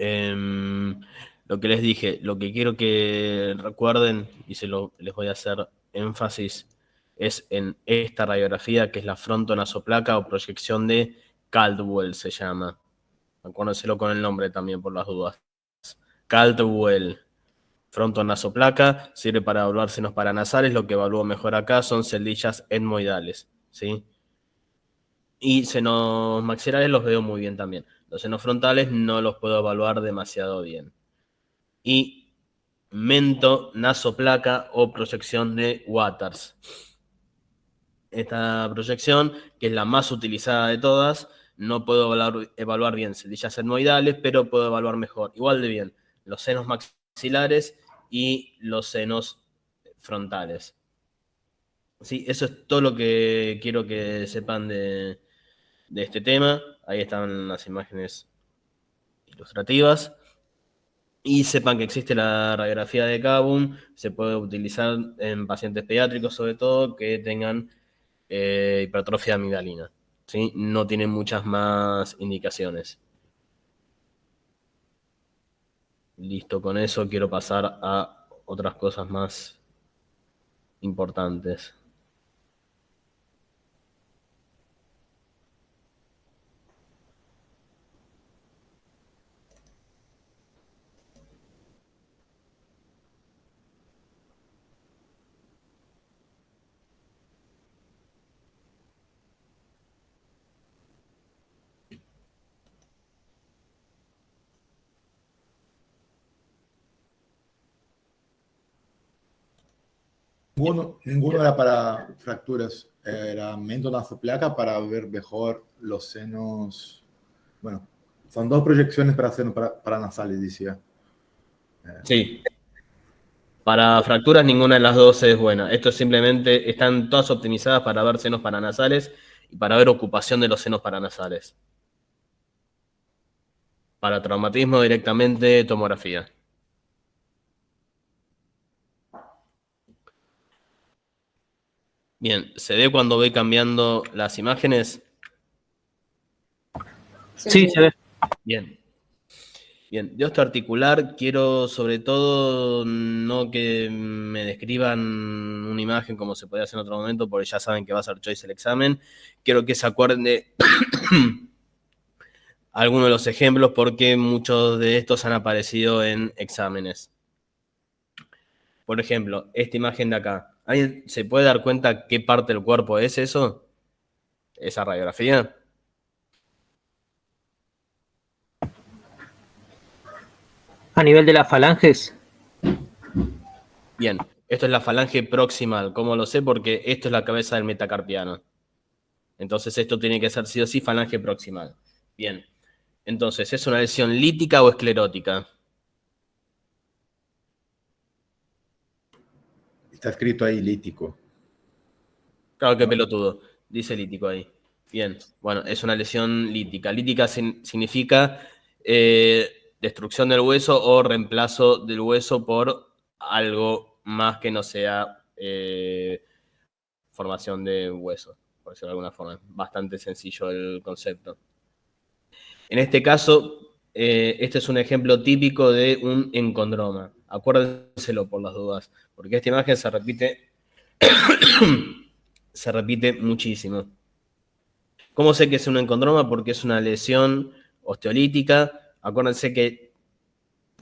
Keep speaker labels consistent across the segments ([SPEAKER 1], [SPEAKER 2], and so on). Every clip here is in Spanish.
[SPEAKER 1] Em, lo que les dije, lo que quiero que recuerden, y les voy a hacer énfasis, es en esta radiografía, que es la frontonasoplaca o proyección de Caldwell, se llama. Acuérdenselo con el nombre también, por las dudas. Caldwell. Frontonasoplaca sirve para evaluar senos paranasales. Lo que evalúo mejor acá son celdillas etmoidales, ¿sí? Y senos maxilares los veo muy bien también. Los senos frontales no los puedo evaluar demasiado bien. Y mentonasoplaca o proyección de Waters. Esta proyección, que es la más utilizada de todas, no puedo evaluar bien celdillas etmoidales, pero puedo evaluar mejor, igual de bien, los senos maxilares y los senos frontales. Sí, eso es todo lo que quiero que sepan de este tema. Ahí están las imágenes ilustrativas. Y sepan que existe la radiografía de Kabum, se puede utilizar en pacientes pediátricos, sobre todo, que tengan hipertrofia amigdalina, ¿sí? No tiene muchas más indicaciones. Listo, con eso quiero pasar a otras cosas más importantes.
[SPEAKER 2] Ninguno era para fracturas, era mentonasoplaca para ver mejor los senos. Bueno, son dos proyecciones para senos paranasales, decía.
[SPEAKER 1] Sí. Para fracturas ninguna de las dos es buena. Esto simplemente están todas optimizadas para ver senos paranasales y para ver ocupación de los senos paranasales. Para traumatismo directamente tomografía. Bien, ¿se ve cuando voy cambiando las imágenes?
[SPEAKER 3] Sí, se ve.
[SPEAKER 1] Bien. Bien, de osteoarticular quiero sobre todo no que me describan una imagen como se podía hacer en otro momento, porque ya saben que va a ser choice el examen. Quiero que se acuerden de algunos de los ejemplos, porque muchos de estos han aparecido en exámenes. Por ejemplo, esta imagen de acá. ¿Alguien se puede dar cuenta qué parte del cuerpo es eso? ¿Esa radiografía?
[SPEAKER 3] A nivel de las falanges.
[SPEAKER 1] Bien, esto es la falange proximal. ¿Cómo lo sé? Porque esto es la cabeza del metacarpiano. Entonces esto tiene que ser sí o sí falange proximal. Bien, entonces, ¿es una lesión lítica o esclerótica?
[SPEAKER 2] Está escrito ahí lítico.
[SPEAKER 1] Claro, qué pelotudo. Dice lítico ahí. Bien, bueno, es una lesión lítica. Lítica significa destrucción del hueso o reemplazo del hueso por algo más que no sea formación de hueso, por decirlo de alguna forma. Bastante sencillo el concepto. En este caso, este es un ejemplo típico de un encondroma. Acuérdenselo por las dudas, porque esta imagen se repite, se repite muchísimo. ¿Cómo sé que es un encondroma? Porque es una lesión osteolítica. Acuérdense que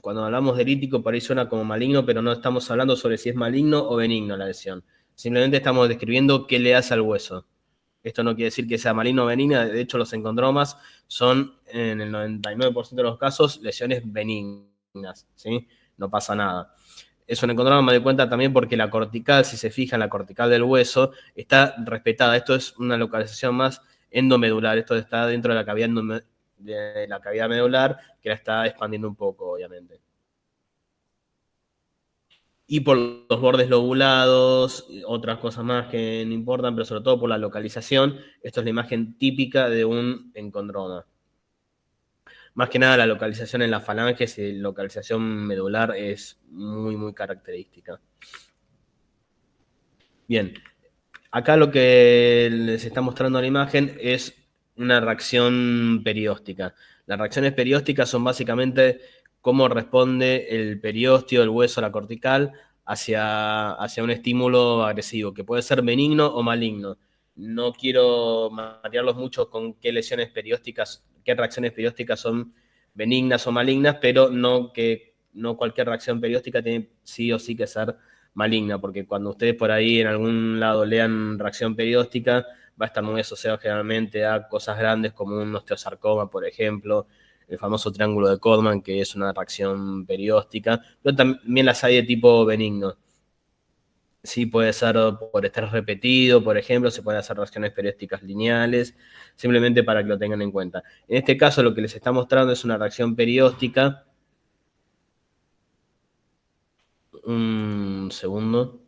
[SPEAKER 1] cuando hablamos de lítico, por ahí suena como maligno, pero no estamos hablando sobre si es maligno o benigno la lesión. Simplemente estamos describiendo qué le hace al hueso. Esto no quiere decir que sea maligno o benigna. De hecho, los encondromas son, en el 99% de los casos, lesiones benignas, ¿sí? No pasa nada. Es un encondroma, me doy cuenta también porque la cortical, si se fija en la cortical del hueso, está respetada. Esto es una localización más endomedular. Esto está dentro de la cavidad medular, que la está expandiendo un poco, obviamente. Y por los bordes lobulados, otras cosas más que no importan, pero sobre todo por la localización. Esto es la imagen típica de un encondroma. Más que nada la localización en las falanges y localización medular es muy, muy característica. Bien, acá lo que les está mostrando la imagen es una reacción perióstica. Las reacciones periósticas son básicamente cómo responde el periósteo, el hueso, la cortical, hacia un estímulo agresivo, que puede ser benigno o maligno. No quiero marearlos mucho con qué lesiones periósticas, qué reacciones periósticas son benignas o malignas, pero no cualquier reacción perióstica tiene sí o sí que ser maligna, porque cuando ustedes por ahí en algún lado lean reacción perióstica, va a estar muy asociado generalmente a cosas grandes como un osteosarcoma, por ejemplo, el famoso triángulo de Codman, que es una reacción perióstica, pero también las hay de tipo benigno. Sí, puede ser por estrés repetido, por ejemplo, se pueden hacer reacciones periósticas lineales, simplemente para que lo tengan en cuenta. En este caso, lo que les está mostrando es una reacción perióstica. Un segundo.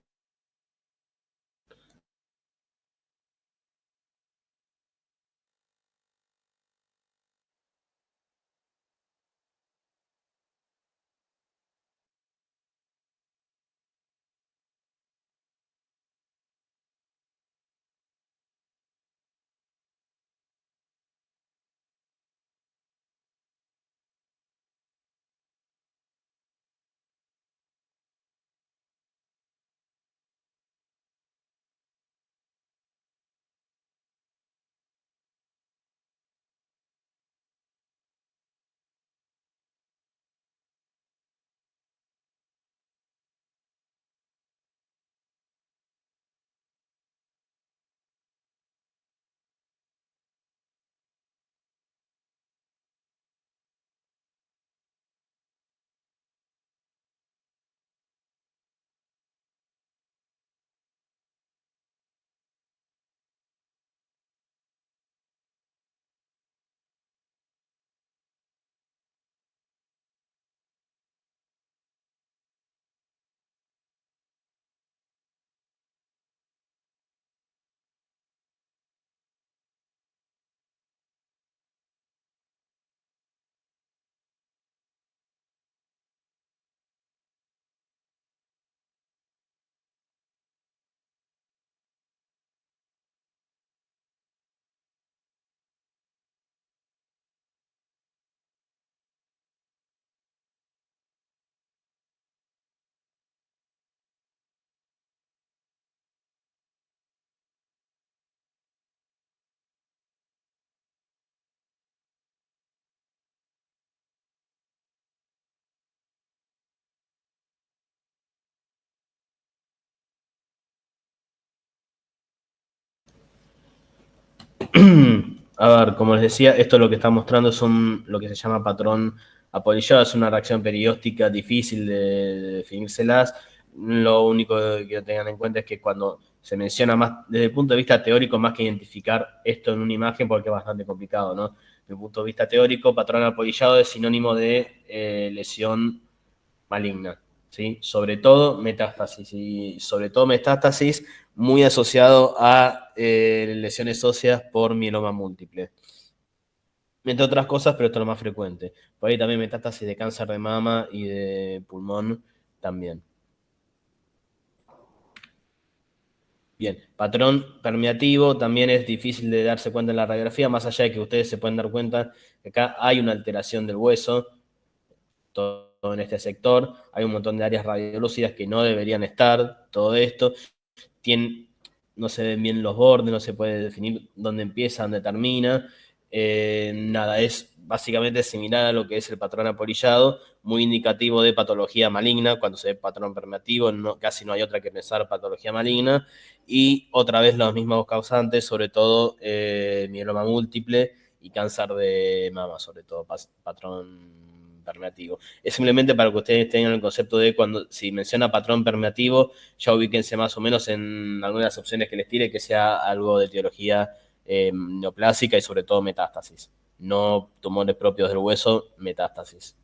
[SPEAKER 1] A ver, como les decía, esto lo que está mostrando es lo que se llama patrón apolillado, es una reacción perióstica difícil de definírselas. Lo único que tengan en cuenta es que cuando se menciona más, desde el punto de vista teórico, más que identificar esto en una imagen, porque es bastante complicado, ¿no? Desde el punto de vista teórico, patrón apolillado es sinónimo de lesión maligna, ¿sí? Sobre todo metástasis, y sobre todo metástasis muy asociado a lesiones óseas por mieloma múltiple. Entre otras cosas, pero esto es lo más frecuente. Por ahí también metástasis de cáncer de mama y de pulmón también. Bien, patrón permeativo también es difícil de darse cuenta en la radiografía, más allá de que ustedes se pueden dar cuenta que acá hay una alteración del hueso, todo en este sector, hay un montón de áreas radiolúcidas que no deberían estar, todo esto, no se ven bien los bordes, no se puede definir dónde empieza, dónde termina, nada, es básicamente similar a lo que es el patrón apolillado, muy indicativo de patología maligna, cuando se ve patrón permeativo, casi no hay otra que pensar patología maligna, y otra vez los mismos causantes, sobre todo mieloma múltiple y cáncer de mama, sobre todo patrón permeativo. Es simplemente para que ustedes tengan el concepto de cuando, si menciona patrón permeativo, ya ubíquense más o menos en algunas de las opciones que les tire, que sea algo de etiología neoplásica y sobre todo metástasis. No tumores propios del hueso, metástasis.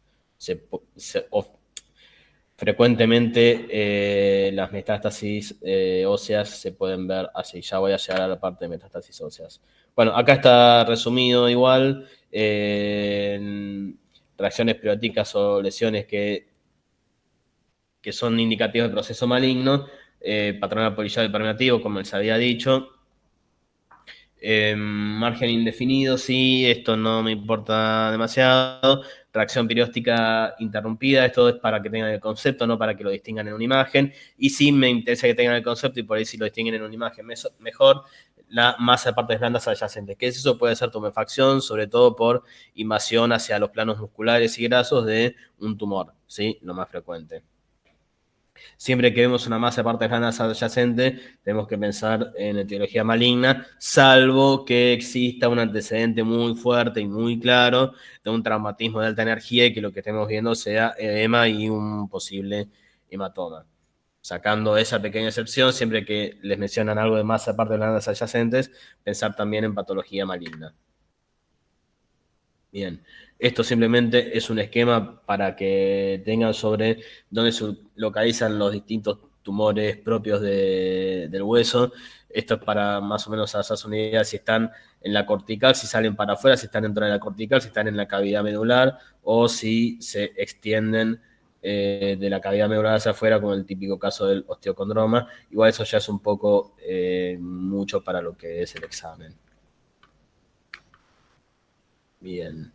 [SPEAKER 1] Frecuentemente las metástasis óseas se pueden ver así. Ya voy a llegar a la parte de metástasis óseas. Bueno, acá está resumido igual. Reacciones periódicas o lesiones que son indicativos de proceso maligno, patrón apolillado y permeativo, como les había dicho. Margen indefinido, sí, esto no me importa demasiado. Reacción perióstica interrumpida, esto es para que tengan el concepto, no para que lo distingan en una imagen. Y sí me interesa que tengan el concepto y por ahí si lo distinguen en una imagen mejor, la masa de partes blandas adyacentes. ¿Qué es eso? Puede ser tumefacción, sobre todo por invasión hacia los planos musculares y grasos de un tumor, ¿sí? Lo más frecuente. Siempre que vemos una masa de partes blandas adyacente, tenemos que pensar en etiología maligna, salvo que exista un antecedente muy fuerte y muy claro de un traumatismo de alta energía y que lo que estemos viendo sea edema y un posible hematoma. Sacando esa pequeña excepción, siempre que les mencionan algo de masa de partes blandas adyacentes, pensar también en patología maligna. Bien, esto simplemente es un esquema para que tengan sobre dónde se localizan los distintos tumores propios del hueso. Esto es para más o menos hacerse una idea si están en la cortical, si salen para afuera, si están dentro de la cortical, si están en la cavidad medular o si se extienden de la cavidad medular hacia afuera, como el típico caso del osteocondroma. Igual eso ya es un poco mucho para lo que es el examen. Bien.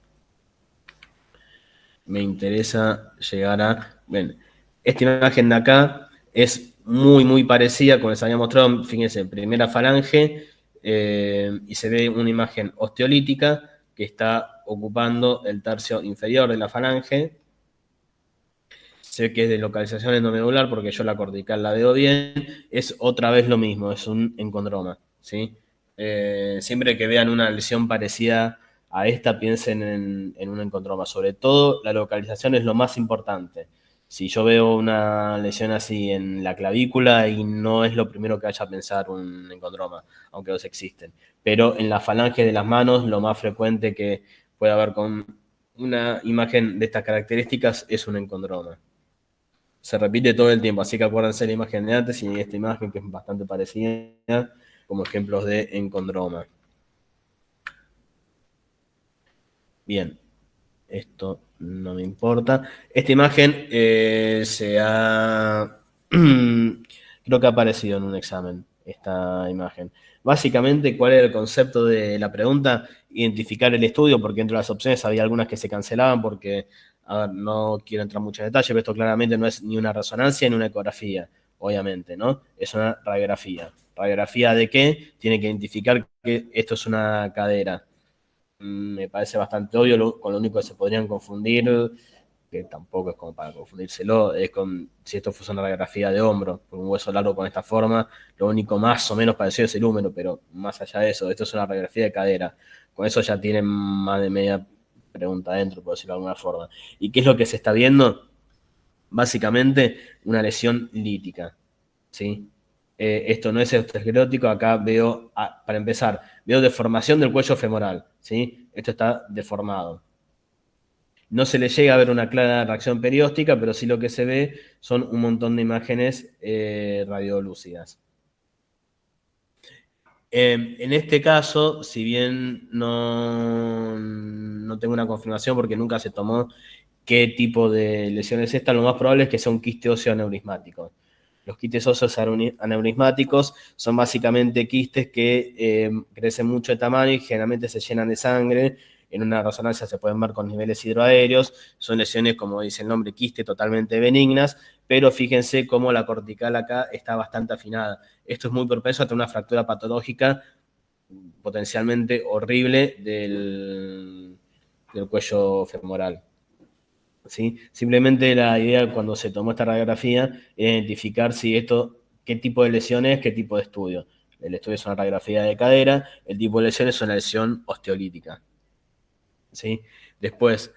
[SPEAKER 1] Me interesa llegar a... Bien, esta imagen de acá es muy parecida, como les había mostrado, fíjense, primera falange, y se ve una imagen osteolítica que está ocupando el tercio inferior de la falange. Sé que es de localización endomedular porque yo la cortical la veo bien. Es otra vez lo mismo, es un encondroma, ¿sí? Siempre que vean una lesión parecida a esta, piensen en un encondroma. Sobre todo, la localización es lo más importante. Si yo veo una lesión así en la clavícula y no es lo primero que vaya a pensar un encondroma, aunque los existen. Pero en la falange de las manos, lo más frecuente que puede haber con una imagen de estas características es un encondroma. Se repite todo el tiempo, así que acuérdense la imagen de antes y esta imagen que es bastante parecida como ejemplos de encondroma. Bien, esto no me importa. Esta imagen creo que ha aparecido en un examen, esta imagen. Básicamente, ¿cuál era el concepto de la pregunta? Identificar el estudio, porque entre las opciones había algunas que se cancelaban porque, a ver, no quiero entrar mucho en detalle, pero esto claramente no es ni una resonancia ni una ecografía, obviamente, ¿no? Es una radiografía. ¿Radiografía de qué? Tiene que identificar que esto es una cadera. Me parece bastante obvio, con lo único que se podrían confundir, que tampoco es como para confundírselo, es con si esto fuese una radiografía de hombro, con un hueso largo con esta forma, lo único más o menos parecido es el húmero, pero más allá de eso, esto es una radiografía de cadera. Con eso ya tienen más de media pregunta adentro, por decirlo de alguna forma. ¿Y qué es lo que se está viendo? Básicamente una lesión lítica, ¿sí? Esto no es osteosclerótico, acá veo, para empezar, veo deformación del cuello femoral, ¿sí? Esto está deformado. No se le llega a ver una clara reacción perióstica, pero sí lo que se ve son un montón de imágenes radiolúcidas. En este caso, si bien no tengo una confirmación porque nunca se tomó qué tipo de lesión es esta, lo más probable es que sea un quiste óseo aneurismático. Los quistes óseos aneurismáticos son básicamente quistes que crecen mucho de tamaño y generalmente se llenan de sangre. En una resonancia se pueden ver con niveles hidroaéreos. Son lesiones, como dice el nombre, quiste, totalmente benignas, pero fíjense cómo la cortical acá está bastante afinada. Esto es muy propenso a tener una fractura patológica potencialmente horrible del cuello femoral. ¿Sí? Simplemente la idea cuando se tomó esta radiografía es identificar si esto, qué tipo de lesión es, qué tipo de estudio. El estudio es una radiografía de cadera, el tipo de lesión es una lesión osteolítica. ¿Sí? Después,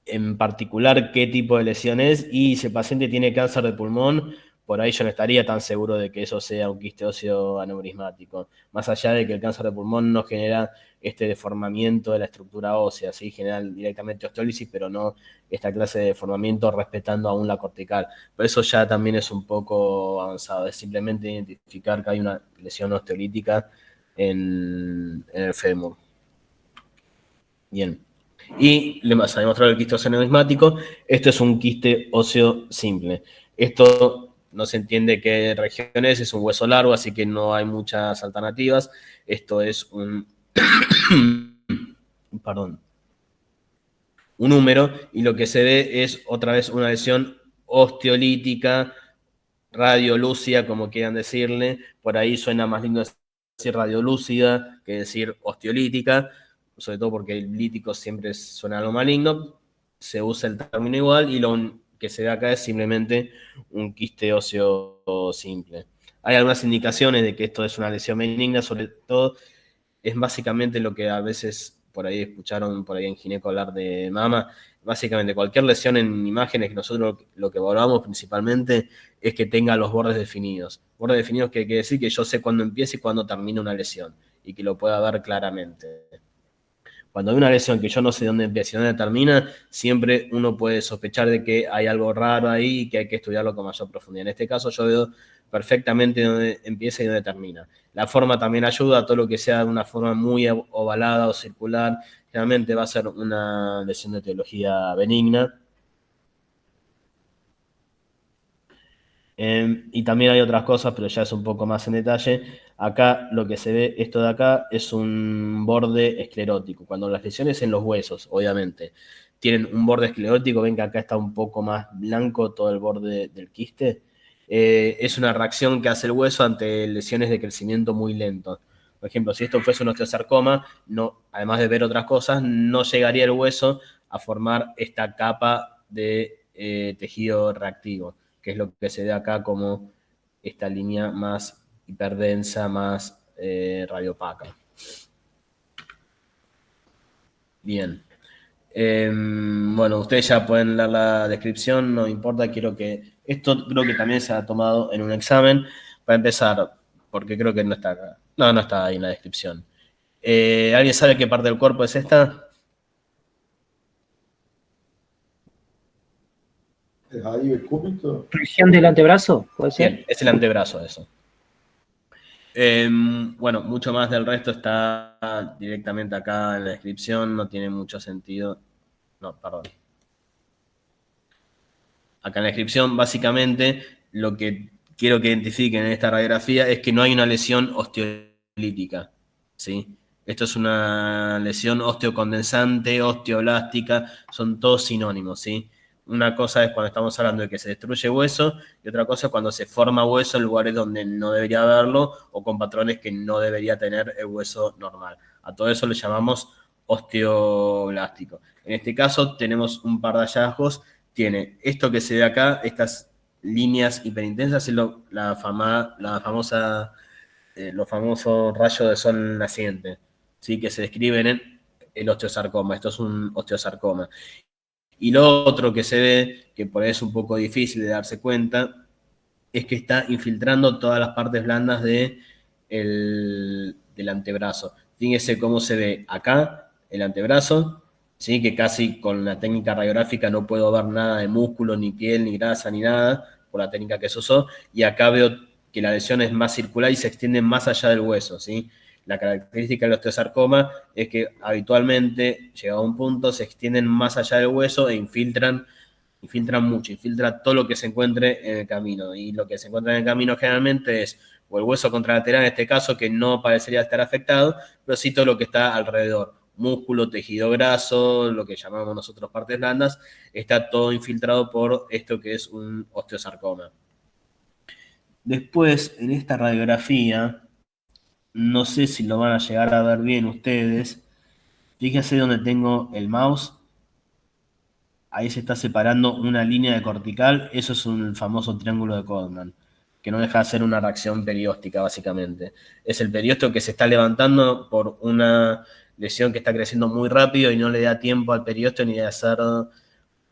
[SPEAKER 1] en particular, qué tipo de lesión es y si el paciente tiene cáncer de pulmón, por ahí yo no estaría tan seguro de que eso sea un quiste óseo aneurismático. Más allá de que el cáncer de pulmón no genera este deformamiento de la estructura ósea, ¿sí? Genera directamente osteólisis, pero no esta clase de deformamiento respetando aún la cortical. Pero eso ya también es un poco avanzado, es simplemente identificar que hay una lesión osteolítica en el fémur. Bien. Y le vas a demostrar el quiste óseo aneurismático. Esto es un quiste óseo simple. Esto no se entiende qué región es un hueso largo, así que no hay muchas alternativas. Esto es un, perdón, un húmero, y lo que se ve es otra vez una lesión osteolítica, radiolúcida, como quieran decirle. Por ahí suena más lindo decir radiolúcida que decir osteolítica, sobre todo porque el lítico siempre suena a lo maligno. Se usa el término igual y lo que se ve acá es simplemente un quiste óseo simple. Hay algunas indicaciones de que esto es una lesión benigna, sobre todo es básicamente lo que a veces por ahí escucharon por ahí en gineco hablar de mama. Básicamente cualquier lesión en imágenes que nosotros lo que evaluamos principalmente es que tenga los bordes definidos. Bordes definidos que quiere decir que yo sé cuándo empieza y cuándo termina una lesión y que lo pueda ver claramente. Cuando hay una lesión que yo no sé dónde empieza y dónde termina, siempre uno puede sospechar de que hay algo raro ahí y que hay que estudiarlo con mayor profundidad. En este caso yo veo perfectamente dónde empieza y dónde termina. La forma también ayuda, a todo lo que sea de una forma muy ovalada o circular. Generalmente va a ser una lesión de etiología benigna. Y también hay otras cosas, pero ya es un poco más en detalle. Acá lo que se ve, esto de acá, es un borde esclerótico. Cuando las lesiones en los huesos, obviamente, tienen un borde esclerótico, ven que acá está un poco más blanco todo el borde del quiste. Es una reacción que hace el hueso ante lesiones de crecimiento muy lento. Por ejemplo, si esto fuese un osteosarcoma, no, además de ver otras cosas, no llegaría el hueso a formar esta capa de tejido reactivo, que es lo que se ve acá como esta línea más hiperdensa, más radiopaca. Bien. Bueno, ustedes ya pueden leer la descripción, no importa, quiero que... Esto creo que también se ha tomado en un examen. Para empezar, porque creo que no está acá. No, no está ahí en la descripción. ¿Alguien sabe qué parte del cuerpo es esta?
[SPEAKER 2] ¿El radio y el cúbito?
[SPEAKER 3] ¿Región del antebrazo? ¿Puede ser?
[SPEAKER 1] Bien, es el antebrazo eso. Bueno, mucho más del resto está directamente acá en la descripción, no tiene mucho sentido. No, perdón. Acá en la descripción, básicamente, lo que quiero que identifiquen en esta radiografía es que no hay una lesión osteolítica, ¿sí? Esto es una lesión osteocondensante, osteoblástica, son todos sinónimos, ¿sí? Una cosa es cuando estamos hablando de que se destruye hueso y otra cosa es cuando se forma hueso en lugares donde no debería haberlo o con patrones que no debería tener el hueso normal. A todo eso le llamamos osteoblástico. En este caso tenemos un par de hallazgos. Tiene esto que se ve acá, estas líneas hiperintensas, es los famosos rayos de sol naciente, ¿sí? Que se describen en el osteosarcoma. Esto es un osteosarcoma. Y lo otro que se ve, que por ahí es un poco difícil de darse cuenta, es que está infiltrando todas las partes blandas del antebrazo. Fíjense cómo se ve acá el antebrazo, ¿sí? Que casi con la técnica radiográfica no puedo ver nada de músculo, ni piel, ni grasa, ni nada, por la técnica que se usó. Y acá veo que la lesión es más circular y se extiende más allá del hueso, ¿sí? La característica del osteosarcoma es que habitualmente, llegado a un punto, se extienden más allá del hueso e infiltran mucho, infiltra todo lo que se encuentre en el camino. Y lo que se encuentra en el camino generalmente es o el hueso contralateral en este caso, que no parecería estar afectado, pero sí todo lo que está alrededor. Músculo, tejido graso, lo que llamamos nosotros partes blandas, está todo infiltrado por esto que es un osteosarcoma. Después, en esta radiografía, no sé si lo van a llegar a ver bien ustedes, fíjense donde tengo el mouse. Ahí se está separando una línea de cortical, eso es un famoso triángulo de Codman, que no deja de ser una reacción perióstica, básicamente. Es el periósteo que se está levantando por una lesión que está creciendo muy rápido y no le da tiempo al periósteo ni de hacer,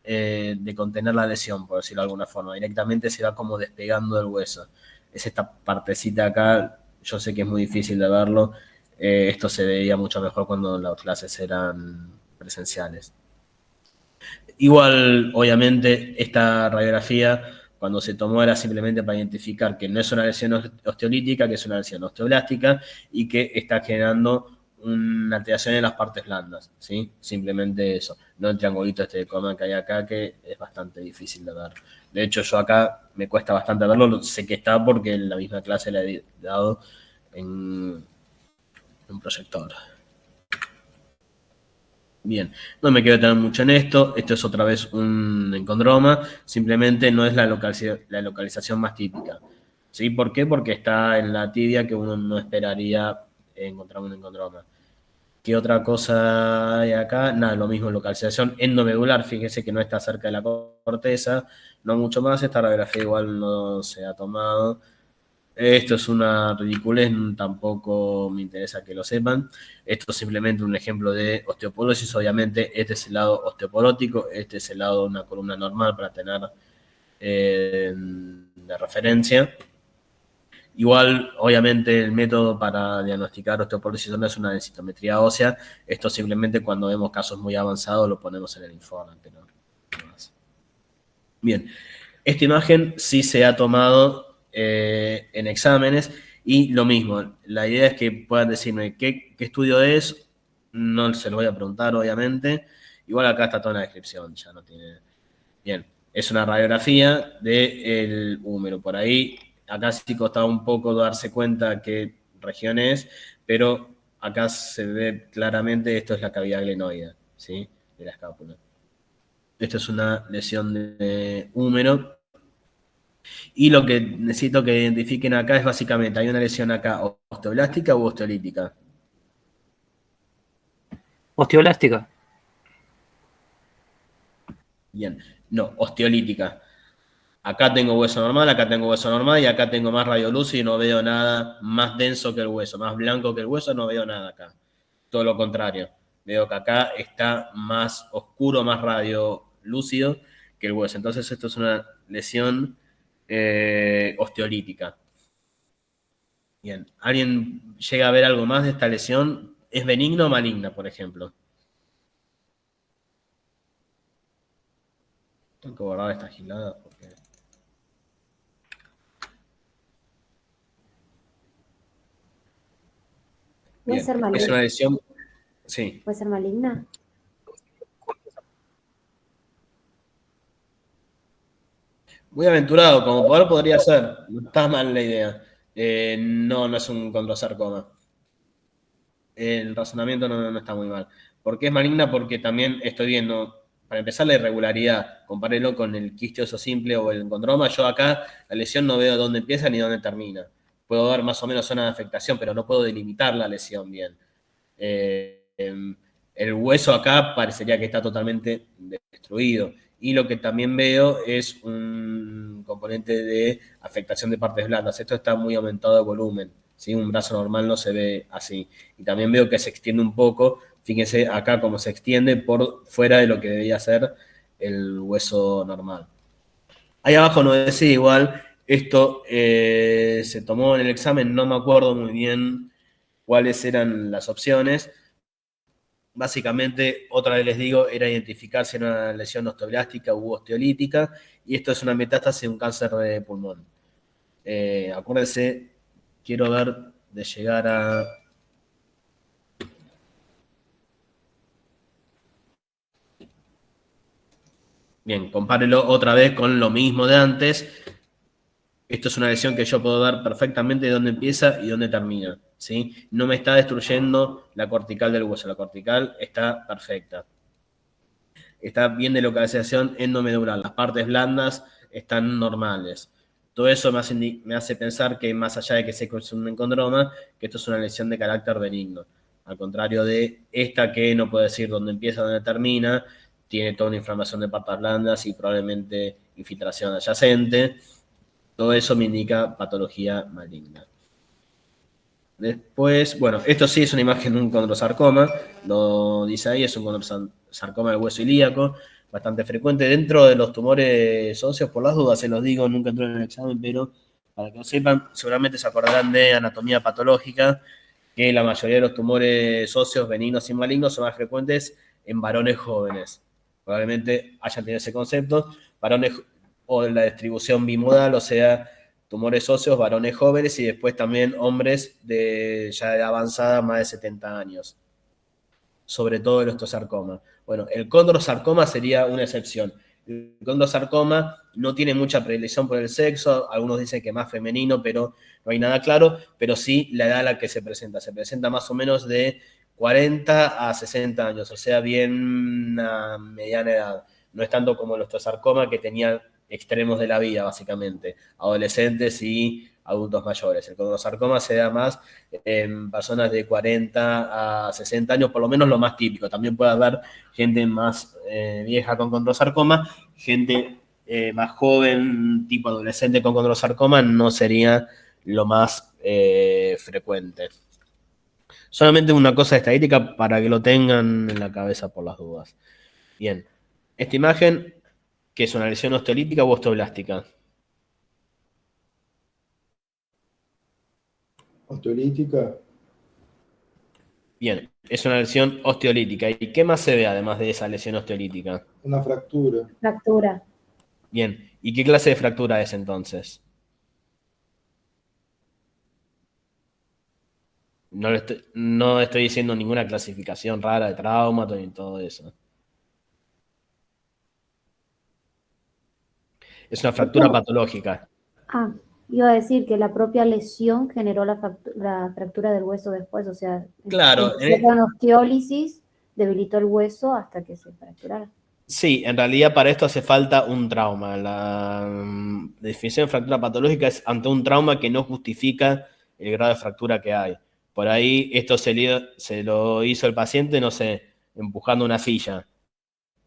[SPEAKER 1] de contener la lesión, por decirlo de alguna forma. Directamente se va como despegando del hueso. Es esta partecita acá, yo sé que es muy difícil de verlo, esto se veía mucho mejor cuando las clases eran presenciales. Igual, obviamente, esta radiografía, cuando se tomó, era simplemente para identificar que no es una lesión osteolítica, que es una lesión osteoblástica y que está generando una alteración en las partes blandas, ¿sí? Simplemente eso, no el triangulito este de coma que hay acá, que es bastante difícil de ver. De hecho, yo acá me cuesta bastante verlo, sé que está porque en la misma clase la he dado en un proyector. Bien, no me quiero detener mucho en esto. Esto es otra vez un encondroma. Simplemente no es la localización más típica. ¿Sí? ¿Por qué? Porque está en la tibia que uno no esperaría encontrar un encondroma. ¿Qué otra cosa hay acá? Nada, lo mismo, localización endomedular. Fíjese que no está cerca de la corteza. No mucho más. Esta radiografía igual no se ha tomado. Esto es una ridiculez, tampoco me interesa que lo sepan. Esto es simplemente un ejemplo de osteoporosis. Obviamente, este es el lado osteoporótico, este es el lado de una columna normal para tener de referencia. Igual, obviamente, el método para diagnosticar osteoporosis no es una densitometría ósea. Esto simplemente cuando vemos casos muy avanzados lo ponemos en el informe. Pero no más. Bien, esta imagen sí se ha tomado en exámenes y lo mismo, la idea es que puedan decirme qué estudio es, no se lo voy a preguntar obviamente, igual acá está toda la descripción, ya no tiene... Bien, es una radiografía del húmero, por ahí, acá sí costaba un poco darse cuenta qué región es, pero acá se ve claramente, esto es la cavidad glenoidea, ¿sí? De la escápula. Esto es una lesión de húmero. Y lo que necesito que identifiquen acá es básicamente, hay una lesión acá, osteoblástica u osteolítica.
[SPEAKER 3] Osteolástica.
[SPEAKER 1] Bien, no, osteolítica. Acá tengo hueso normal y acá tengo más radiolúcido y no veo nada más denso que el hueso, más blanco que el hueso, no veo nada acá. Todo lo contrario, veo que acá está más oscuro, más radiolúcido que el hueso. Entonces esto es una lesión osteolítica. Bien, ¿alguien llega a ver algo más de esta lesión? ¿Es benigna o maligna, por ejemplo? Tengo que borrar esta gilada porque...
[SPEAKER 4] ¿Puede
[SPEAKER 1] Bien,
[SPEAKER 4] ser
[SPEAKER 1] es
[SPEAKER 4] maligna?
[SPEAKER 1] una lesión... Sí.
[SPEAKER 4] ¿Puede ser maligna?
[SPEAKER 1] Muy aventurado, como poder podría ser. No está mal la idea. No, no es un condrosarcoma. El razonamiento no está muy mal. ¿Por qué es maligna? Porque también estoy viendo, para empezar, la irregularidad. Compárelo con el quiste oso simple o el encondroma. Yo acá la lesión no veo dónde empieza ni dónde termina. Puedo ver más o menos zona de afectación, pero no puedo delimitar la lesión bien. El hueso acá parecería que está totalmente destruido. Y lo que también veo es un componente de afectación de partes blandas. Esto está muy aumentado de volumen. ¿Sí? Un brazo normal no se ve así. Y también veo que se extiende un poco. Fíjense acá cómo se extiende por fuera de lo que debería ser el hueso normal. Ahí abajo no decía igual. Esto se tomó en el examen, no me acuerdo muy bien cuáles eran las opciones. Básicamente, otra vez les digo, era identificar si era una lesión osteoblástica u osteolítica, y esto es una metástasis de un cáncer de pulmón. Acuérdense, quiero ver de llegar a... Bien, compárelo otra vez con lo mismo de antes. Esto es una lesión que yo puedo ver perfectamente de dónde empieza y dónde termina, ¿sí? No me está destruyendo la cortical del hueso, la cortical está perfecta. Está bien de localización endomedular, las partes blandas están normales. Todo eso me hace pensar que más allá de que sea un encondroma, que esto es una lesión de carácter benigno. Al contrario de esta que no puedo decir dónde empieza, dónde termina, tiene toda una inflamación de partes blandas y probablemente infiltración adyacente. Todo eso me indica patología maligna. Después, bueno, esto sí es una imagen de un condrosarcoma, lo dice ahí, es un condrosarcoma del hueso ilíaco, bastante frecuente dentro de los tumores óseos, por las dudas se los digo, nunca entré en el examen, pero para que lo sepan, seguramente se acordarán de anatomía patológica, que la mayoría de los tumores óseos benignos y malignos son más frecuentes en varones jóvenes. Probablemente hayan tenido ese concepto, varones o la distribución bimodal, o sea, tumores óseos, varones jóvenes y después también hombres de ya edad avanzada, más de 70 años. Sobre todo el osteosarcoma. Bueno, el condrosarcoma sería una excepción. El condrosarcoma no tiene mucha predilección por el sexo, algunos dicen que más femenino, pero no hay nada claro, pero sí la edad a la que se presenta. Se presenta más o menos de 40 a 60 años, o sea, bien a mediana edad. No es tanto como el osteosarcoma, que tenía extremos de la vida, básicamente, adolescentes y adultos mayores. El condrosarcoma se da más en personas de 40 a 60 años, por lo menos lo más típico. También puede haber gente más vieja con condrosarcoma, gente más joven, tipo adolescente con condrosarcoma, no sería lo más frecuente. Solamente una cosa estadística para que lo tengan en la cabeza por las dudas. Bien, esta imagen, ¿qué es una lesión osteolítica o osteoblástica?
[SPEAKER 2] Osteolítica,
[SPEAKER 1] Bien, es una lesión osteolítica. ¿Y qué más se ve además de esa lesión osteolítica?
[SPEAKER 2] una fractura.
[SPEAKER 4] Fractura.
[SPEAKER 1] Bien, ¿y qué clase de fractura es entonces? No estoy diciendo ninguna clasificación rara de trauma ni todo eso. Es una fractura patológica.
[SPEAKER 4] Ah, iba a decir que la propia lesión generó la fractura del hueso después, o sea,
[SPEAKER 1] Claro,
[SPEAKER 4] empezó con osteólisis, debilitó el hueso hasta que se fracturara.
[SPEAKER 1] sí, en realidad para esto hace falta un trauma. La definición de fractura patológica es ante un trauma que no justifica el grado de fractura que hay. Por ahí esto se lo hizo el paciente, no sé, empujando una silla,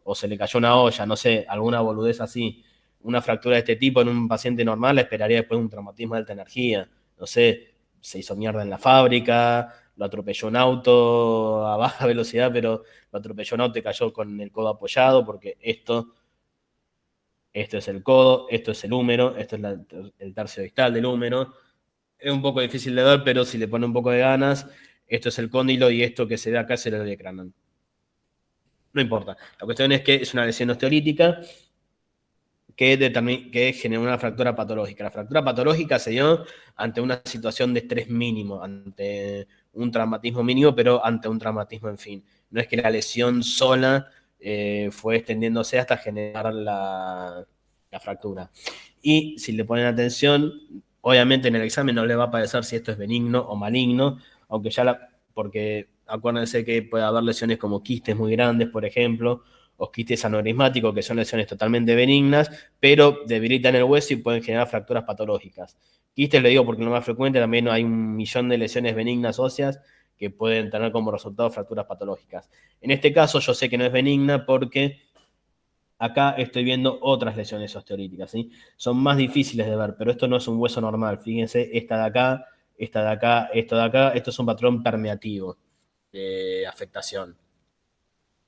[SPEAKER 1] o se le cayó una olla, no sé, alguna boludez así. Una fractura de este tipo en un paciente normal esperaría después un traumatismo de alta energía. No sé, se hizo mierda en la fábrica, lo atropelló un auto a baja velocidad, pero lo atropelló un auto y cayó con el codo apoyado, porque esto es el codo, esto es el húmero, esto es el tercio distal del húmero. Es un poco difícil de ver, pero si le pone un poco de ganas, esto es el cóndilo y esto que se ve acá es el olecranon. No importa. La cuestión es que es una lesión osteolítica que generó una fractura patológica. La fractura patológica se dio ante una situación de estrés mínimo, ante un traumatismo mínimo, pero ante un traumatismo en fin. No es que la lesión sola fue extendiéndose hasta generar la fractura. Y si le ponen atención, obviamente en el examen no le va a aparecer si esto es benigno o maligno, aunque porque acuérdense que puede haber lesiones como quistes muy grandes, por ejemplo, o quistes aneurismáticos, que son lesiones totalmente benignas, pero debilitan el hueso y pueden generar fracturas patológicas. Quistes le digo porque lo más frecuente, también hay 1.000.000 de lesiones benignas óseas que pueden tener como resultado fracturas patológicas. En este caso yo sé que no es benigna porque acá estoy viendo otras lesiones osteolíticas, ¿sí? Son más difíciles de ver, pero esto no es un hueso normal. Fíjense, esta de acá, esta de acá, esto de acá, esto es un patrón permeativo de afectación,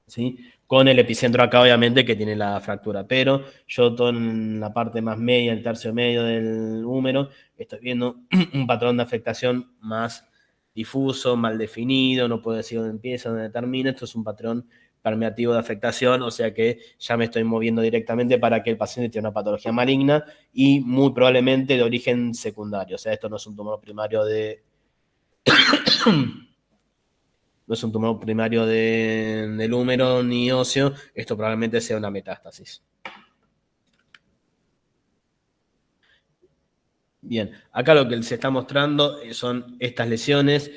[SPEAKER 1] ¿sí? Con el epicentro acá, obviamente, que tiene la fractura, pero yo todo en la parte más media, el tercio medio del húmero, estoy viendo un patrón de afectación más difuso, mal definido, no puedo decir dónde empieza, dónde termina, esto es un patrón permeativo de afectación, o sea que ya me estoy moviendo directamente para que el paciente tenga una patología maligna y muy probablemente de origen secundario, o sea, esto no es un tumor primario no es un tumor primario del húmero ni óseo, esto probablemente sea una metástasis. Bien, acá lo que se está mostrando son estas lesiones.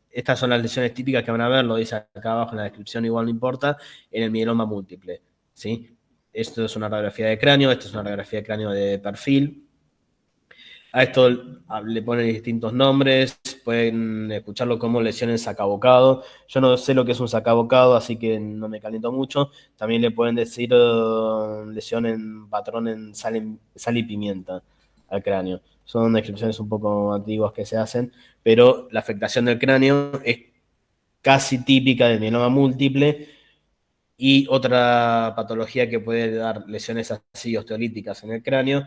[SPEAKER 1] Estas son las lesiones típicas que van a ver, lo dice acá abajo en la descripción, igual no importa, en el mieloma múltiple, ¿sí? Esto es una radiografía de cráneo, esto es una radiografía de cráneo de perfil. A esto le ponen distintos nombres, pueden escucharlo como lesión en sacabocado. Yo no sé lo que es un sacabocado, así que no me caliento mucho. También le pueden decir lesión en patrón en sal y pimienta al cráneo. Son descripciones un poco antiguas que se hacen, pero la afectación del cráneo es casi típica del mieloma múltiple. Y otra patología que puede dar lesiones así osteolíticas en el cráneo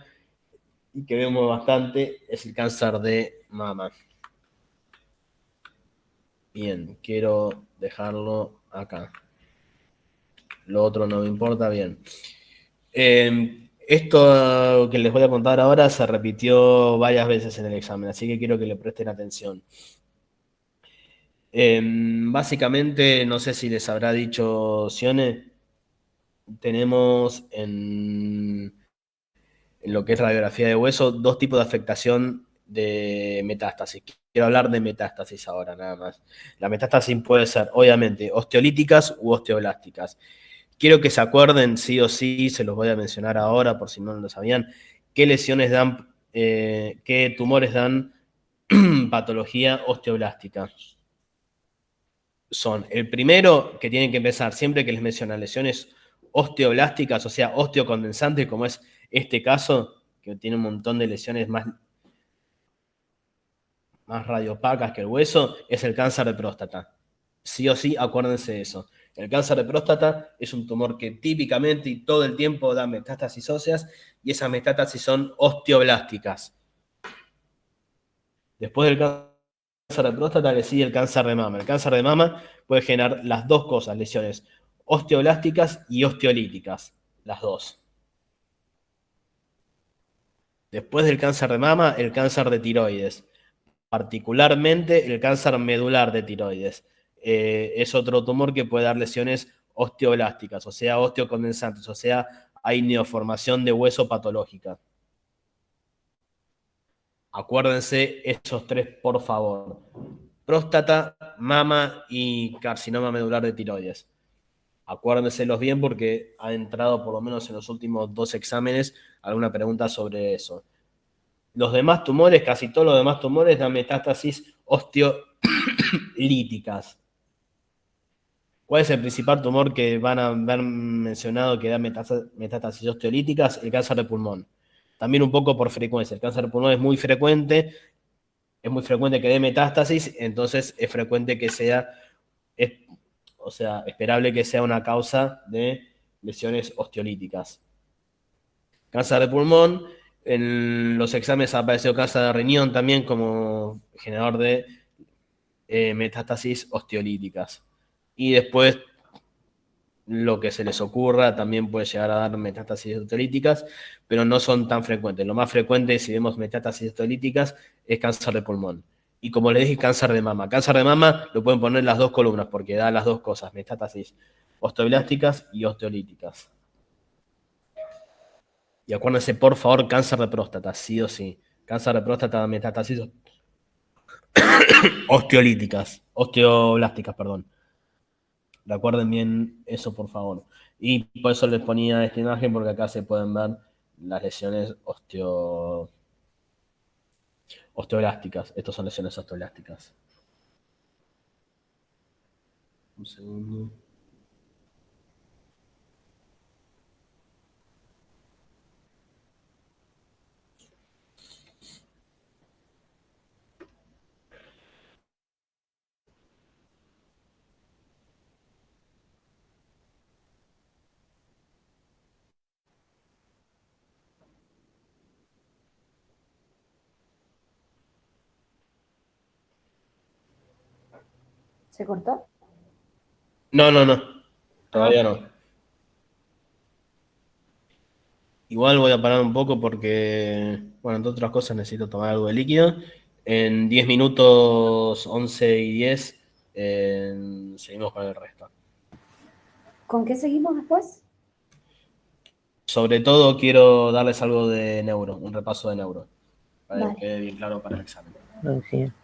[SPEAKER 1] y que vemos bastante es el cáncer de mama. Bien, quiero dejarlo acá. Lo otro no me importa, bien. Esto que les voy a contar ahora se repitió varias veces en el examen, así que quiero que le presten atención. Básicamente, no sé si les habrá dicho Sione, tenemos en lo que es radiografía de hueso dos tipos de afectación de metástasis. Quiero hablar de metástasis ahora, nada más. La metástasis puede ser, obviamente, osteolíticas u osteoblásticas. Quiero que se acuerden, sí o sí, se los voy a mencionar ahora por si no lo sabían, qué lesiones dan, qué tumores dan patología osteoblástica. Son el primero que tienen que empezar siempre que les mencionan lesiones osteoblásticas, o sea, osteocondensantes, como es este caso, que tiene un montón de lesiones más radiopacas que el hueso, es el cáncer de próstata. Sí o sí, acuérdense de eso. El cáncer de próstata es un tumor que típicamente y todo el tiempo da metástasis óseas y esas metástasis son osteoblásticas. Después del cáncer de próstata le sigue el cáncer de mama. El cáncer de mama puede generar las dos cosas, lesiones osteoblásticas y osteolíticas, las dos. Después del cáncer de mama, el cáncer de tiroides, particularmente el cáncer medular de tiroides. Es otro tumor que puede dar lesiones osteoblásticas, o sea, osteocondensantes, o sea, hay neoformación de hueso patológica. Acuérdense esos tres, por favor. Próstata, mama y carcinoma medular de tiroides. Acuérdenselos bien porque ha entrado por lo menos en los últimos 2 exámenes alguna pregunta sobre eso. Los demás tumores, casi todos los demás tumores dan metástasis osteolíticas. ¿Cuál es el principal tumor que van a haber mencionado que da metástasis osteolíticas? El cáncer de pulmón. También un poco por frecuencia. El cáncer de pulmón es muy frecuente que dé metástasis, entonces es frecuente que sea, o sea, esperable que sea una causa de lesiones osteolíticas. Cáncer de pulmón, en los exámenes ha aparecido cáncer de riñón también como generador de metástasis osteolíticas. Y después, lo que se les ocurra también puede llegar a dar metástasis osteolíticas, pero no son tan frecuentes. Lo más frecuente, si vemos metástasis osteolíticas, es cáncer de pulmón. Y como les dije, cáncer de mama. Cáncer de mama lo pueden poner en las dos columnas porque da las dos cosas, metástasis osteoblásticas y osteolíticas. Y acuérdense, por favor, cáncer de próstata, sí o sí. Cáncer de próstata, metástasis osteoblásticas, perdón. Recuerden bien eso, por favor. Y por eso les ponía esta imagen, porque acá se pueden ver las lesiones osteoblásticas. Estas son lesiones osteoblásticas. Un segundo.
[SPEAKER 4] ¿Se cortó?
[SPEAKER 1] No. Todavía no. Igual voy a parar un poco porque, bueno, entre otras cosas necesito tomar algo de líquido. En 10 minutos, 11 y 10, seguimos con el resto.
[SPEAKER 4] ¿Con qué seguimos después?
[SPEAKER 1] Sobre todo quiero darles algo de neuro, un repaso de neuro, para
[SPEAKER 4] Vale.
[SPEAKER 1] que quede bien claro para el examen.
[SPEAKER 3] Genial.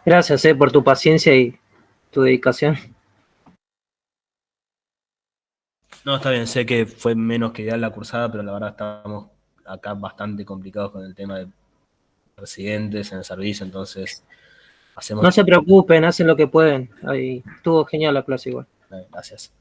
[SPEAKER 3] Gracias, por tu paciencia y tu dedicación.
[SPEAKER 1] No, está bien, sé que fue menos que ideal la cursada, pero la verdad estamos acá bastante complicados con el tema de residentes en el servicio, entonces hacemos...
[SPEAKER 3] No se preocupen, hacen lo que pueden. Ahí estuvo genial la clase igual.
[SPEAKER 1] Gracias.